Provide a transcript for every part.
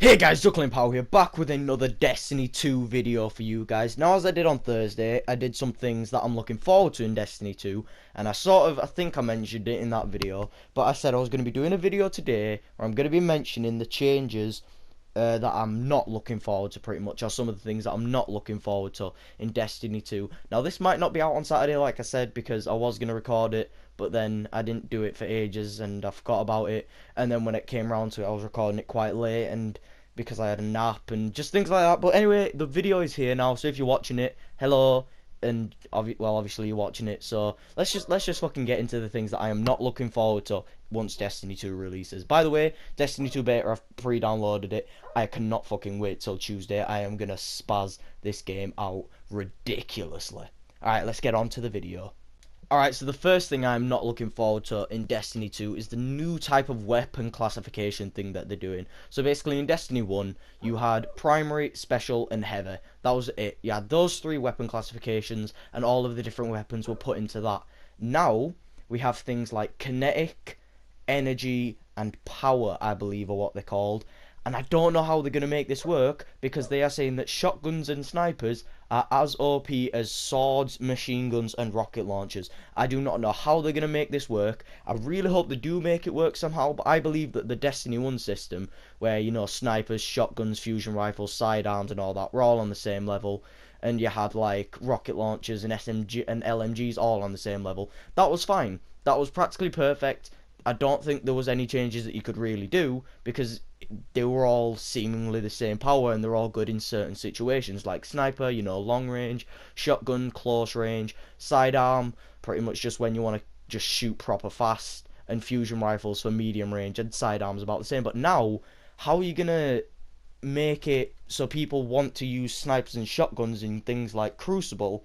Hey guys, Chapow here, back with another Destiny 2 video for you guys. Now, as I did on Thursday, I did some things that I'm looking forward to in Destiny 2, and I think I mentioned it in that video, but I said I was going to be doing a video today where I'm going to be mentioning the changes that I'm not looking forward to, pretty much, or some of the things that I'm not looking forward to in Destiny 2. Now, this might not be out on Saturday, like I said, because I was going to record it, but then I didn't do it for ages, and I forgot about it, and then when it came around to it, I was recording it quite late, and because I had a nap, and just things like that. But anyway, the video is here now, so if you're watching it, hello, and obviously you're watching it, so let's just fucking get into the things that I am not looking forward to once Destiny 2 releases. By the way, Destiny 2 beta, I've pre-downloaded it. I cannot fucking wait till Tuesday. I am gonna spaz this game out ridiculously. Alright, let's get on to the video. Alright, so the first thing I'm not looking forward to in Destiny 2 is the new type of weapon classification thing that they're doing. So basically in Destiny 1, you had primary, special, and heavy. That was it. You had those three weapon classifications, and all of the different weapons were put into that. Now, we have things like kinetic, energy, and power, I believe are what they're called. And I don't know how they're going to make this work, because they are saying that shotguns and snipers are as OP as swords, machine guns, and rocket launchers. I do not know how they're going to make this work. I really hope they do make it work somehow, but I believe that the Destiny 1 system, where, you know, snipers, shotguns, fusion rifles, sidearms, and all that, were all on the same level, and you had, like, rocket launchers and SMG and LMGs all on the same level, that was fine. That was practically perfect. I don't think there was any changes that you could really do, because they were all seemingly the same power, and they're all good in certain situations, like sniper, you know, long range, shotgun, close range, sidearm, pretty much just when you want to just shoot proper fast, and fusion rifles for medium range, and sidearms about the same. But now, how are you gonna make it so people want to use snipers and shotguns in things like Crucible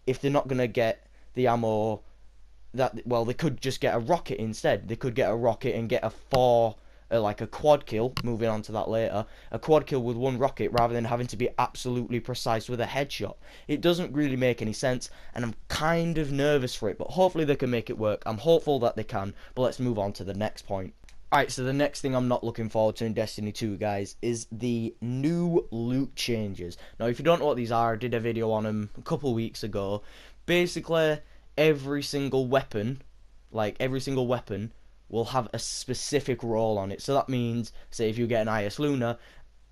if they're not gonna get the ammo that, well, they could just get a rocket instead. They could get a rocket and get like a quad kill, moving on to that later, a quad kill with one rocket rather than having to be absolutely precise with a headshot. It doesn't really make any sense, and I'm kind of nervous for it, but hopefully they can make it work. I'm hopeful that they can, but let's move on to the next point. Alright, so the next thing I'm not looking forward to in Destiny 2, guys, is the new loot changes. Now, if you don't know what these are, I did a video on them a couple weeks ago. Basically, every single weapon will have a specific role on it. So that means, say if you get an IS Luna,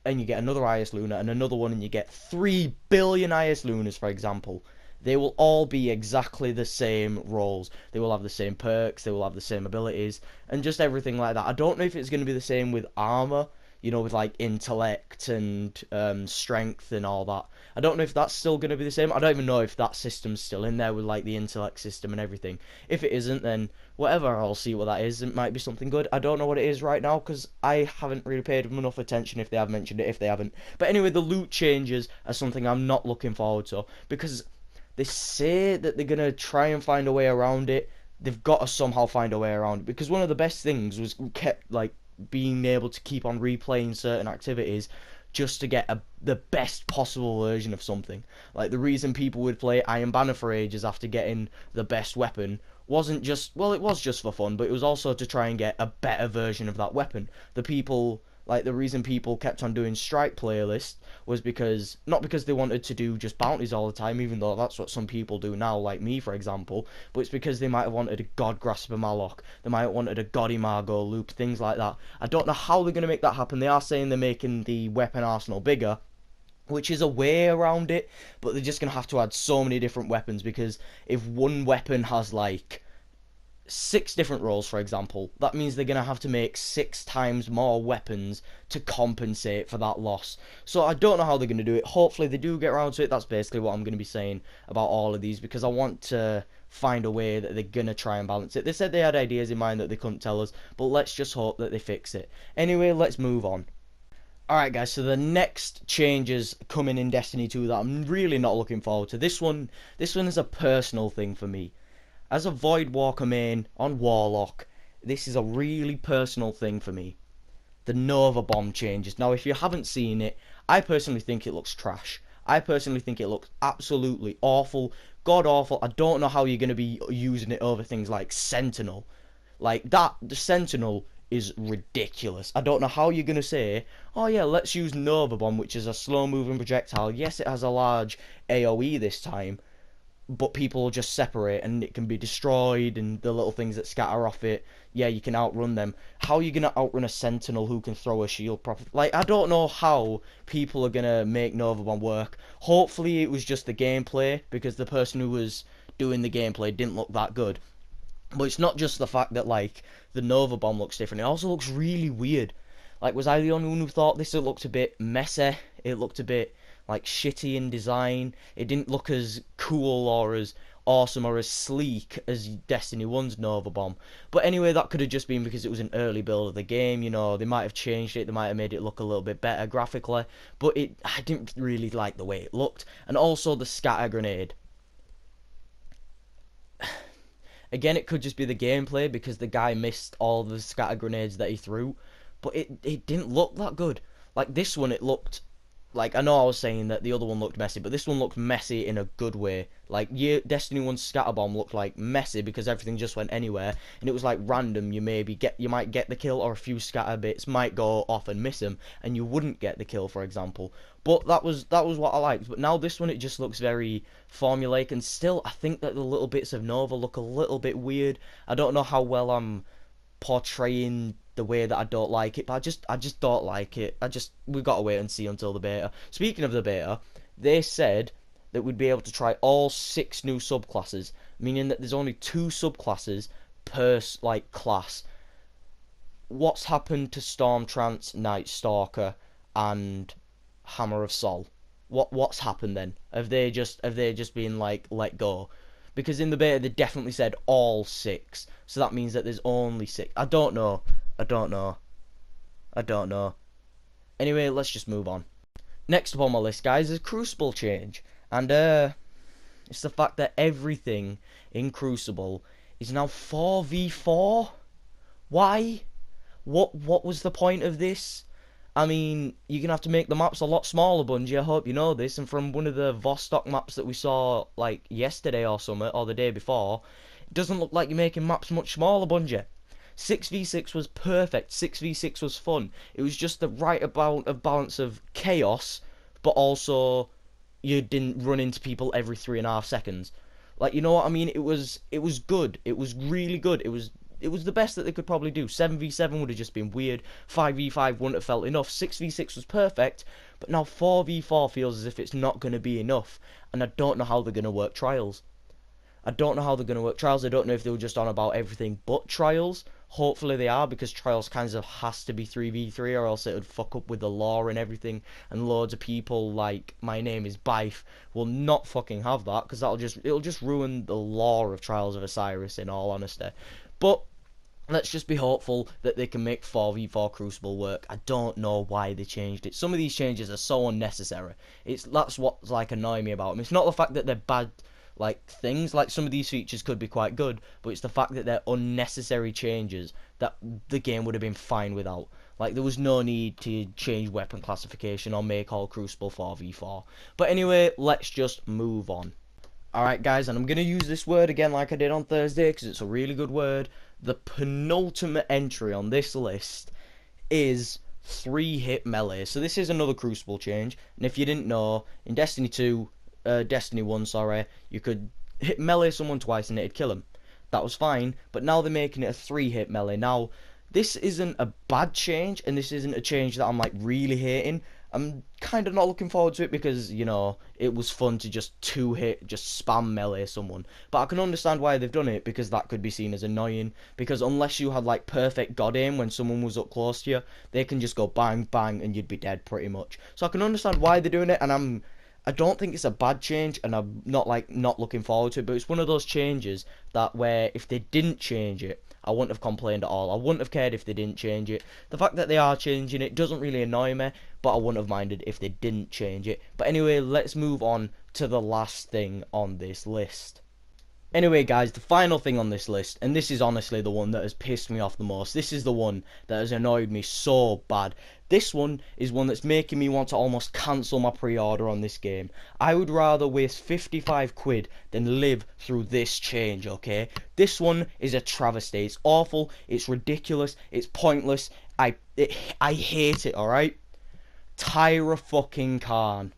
and you get another IS Luna, and another one, and you get 3 billion IS Lunas, for example, they will all be exactly the same roles. They will have the same perks, they will have the same abilities, and just everything like that. I don't know if it's going to be the same with armor, you know, with like intellect and strength and all that. I don't know if that's still going to be the same. I don't even know if that system's still in there with like the intellect system and everything. If it isn't, then whatever, I'll see what that is. It might be something good. I don't know what it is right now, because I haven't really paid them enough attention if they have mentioned it, if they haven't. But anyway, the loot changes are something I'm not looking forward to, because they say that they're going to try and find a way around it. They've got to somehow find a way around it, because one of the best things was kept, like, being able to keep on replaying certain activities just to get the best possible version of something. Like, the reason people would play Iron Banner for ages after getting the best weapon wasn't just, well, it was just for fun, but it was also to try and get a better version of that weapon. The reason people kept on doing strike playlists was because, not because they wanted to do just bounties all the time, even though that's what some people do now, like me, for example, but it's because they might have wanted a God Grasper Malok, they might have wanted a God Imago loop, things like that. I don't know how they're going to make that happen. They are saying they're making the weapon arsenal bigger, which is a way around it, but they're just going to have to add so many different weapons, because if one weapon has, like, 6 different roles, for example, that means they're going to have to make 6 times more weapons to compensate for that loss. So I don't know how they're going to do it. Hopefully they do get around to it. That's basically what I'm going to be saying about all of these, because I want to find a way that they're going to try and balance it. They said they had ideas in mind that they couldn't tell us, but let's just hope that they fix it. Anyway, let's move on. Alright guys, so the next changes coming in Destiny 2 that I'm really not looking forward to. This one is a personal thing for me. As a Voidwalker main on Warlock, this is a really personal thing for me. The Nova Bomb changes. Now, if you haven't seen it, I personally think it looks trash. I personally think it looks absolutely awful, god awful. I don't know how you're going to be using it over things like Sentinel. Like that, the Sentinel is ridiculous. I don't know how you're gonna say, oh yeah, let's use Nova Bomb, which is a slow moving projectile. Yes, it has a large AoE this time, but people will just separate and it can be destroyed, and the little things that scatter off it, yeah, you can outrun them. How are you gonna outrun a sentinel who can throw a shield properly? Like, I don't know how people are gonna make Nova Bomb work. Hopefully it was just the gameplay, because the person who was doing the gameplay didn't look that good. But it's not just the fact that, like, the Nova Bomb looks different, it also looks really weird. Like, was I the only one who thought this looked a bit messy? It looked a bit, like, shitty in design. It didn't look as cool or as awesome or as sleek as Destiny 1's Nova Bomb. But anyway, that could have just been because it was an early build of the game, you know. They might have changed it, they might have made it look a little bit better graphically. But I didn't really like the way it looked. And also the scatter grenade. Again, it could just be the gameplay, because the guy missed all the scatter grenades that he threw. But it didn't look that good. Like, this one, it looked... Like, I know I was saying that the other one looked messy, but this one looked messy in a good way. Like, Destiny 1's scatter bomb looked like messy because everything just went anywhere, and it was like random. You might get the kill, or a few scatter bits might go off and miss them, and you wouldn't get the kill, for example. But that was what I liked. But now this one, it just looks very formulaic, and still, I think that the little bits of Nova look a little bit weird. I don't know how well I'm portraying the way that I don't like it, but I just don't like it. We've got to wait and see until the beta. Speaking of the beta, they said that we'd be able to try all 6 new subclasses, meaning that there's only 2 subclasses per like class. What's happened to Stormtrance, Night Stalker, and Hammer of Sol? What's happened then? Have they just been like let go? Because in the beta they definitely said all 6, so that means that there's only 6. I don't know. Anyway, let's just move on. Next up on my list, guys, is Crucible change, and it's the fact that everything in Crucible is now 4v4. Why? What was the point of this? I mean, you're gonna have to make the maps a lot smaller, Bungie. I hope you know this. And from one of the Vostok maps that we saw like yesterday or something, or the day before, it doesn't look like you're making maps much smaller, Bungie. 6v6 was perfect. 6v6 was fun. It was just the right amount of balance of chaos, but also you didn't run into people every 3.5 seconds. Like, you know what I mean? It was good. It was really good. It was the best that they could probably do. 7v7 would have just been weird. 5v5 wouldn't have felt enough. 6v6 was perfect, but now 4v4 feels as if it's not going to be enough, and I don't know how they're going to work Trials. I don't know if they were just on about everything but Trials. Hopefully they are, because Trials kind of has to be 3v3, or else it would fuck up with the lore and everything, and loads of people like My Name is Bife will not fucking have that, because it'll just ruin the lore of Trials of Osiris, in all honesty. But let's just be hopeful that they can make 4v4 Crucible work. I don't know why they changed it. Some of these changes are so unnecessary. That's what's like annoying me about them. It's not the fact that they're bad like things, like some of these features could be quite good, but it's the fact that they're unnecessary changes that the game would have been fine without. Like, there was no need to change weapon classification or make all Crucible 4v4. But anyway, let's just move on. Alright guys, and I'm going to use this word again like I did on Thursday, because it's a really good word. The penultimate entry on this list is 3-hit melee. So this is another Crucible change, and if you didn't know, in Destiny 1, sorry, you could hit melee someone twice and it'd kill him. That was fine, but now they're making it a 3-hit melee. Now, this isn't a bad change, and this isn't a change that I'm like really hating. I'm kind of not looking forward to it, because, you know, it was fun to just 2-hit, just spam melee someone. But I can understand why they've done it, because that could be seen as annoying. Because unless you had like perfect god aim when someone was up close to you, they can just go bang bang and you'd be dead pretty much. So I can understand why they're doing it, and I don't think it's a bad change, and I'm not looking forward to it, but it's one of those changes that where if they didn't change it, I wouldn't have complained at all. I wouldn't have cared if they didn't change it. The fact that they are changing it doesn't really annoy me, but I wouldn't have minded if they didn't change it. But anyway, let's move on to the last thing on this list. Anyway, guys, the final thing on this list, and this is honestly the one that has pissed me off the most. This is the one that has annoyed me so bad. This one is one that's making me want to almost cancel my pre-order on this game. I would rather waste 55 quid than live through this change, okay? This one is a travesty. It's awful, it's ridiculous, it's pointless. I hate it, alright? Tyra fucking Khan.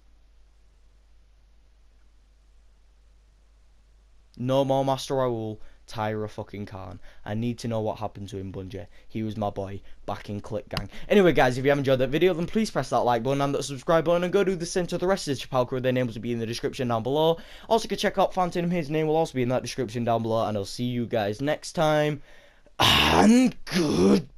No more Master Raoul, Tyra fucking Khan. I need to know what happened to him, Bungie. He was my boy back in Click Gang. Anyway, guys, if you have enjoyed that video, then please press that like button and that subscribe button and go do the same to the rest of the Chapow crew. Their names will be in the description down below. Also, you can check out Phantom. His name will also be in that description down below. And I'll see you guys next time. And good.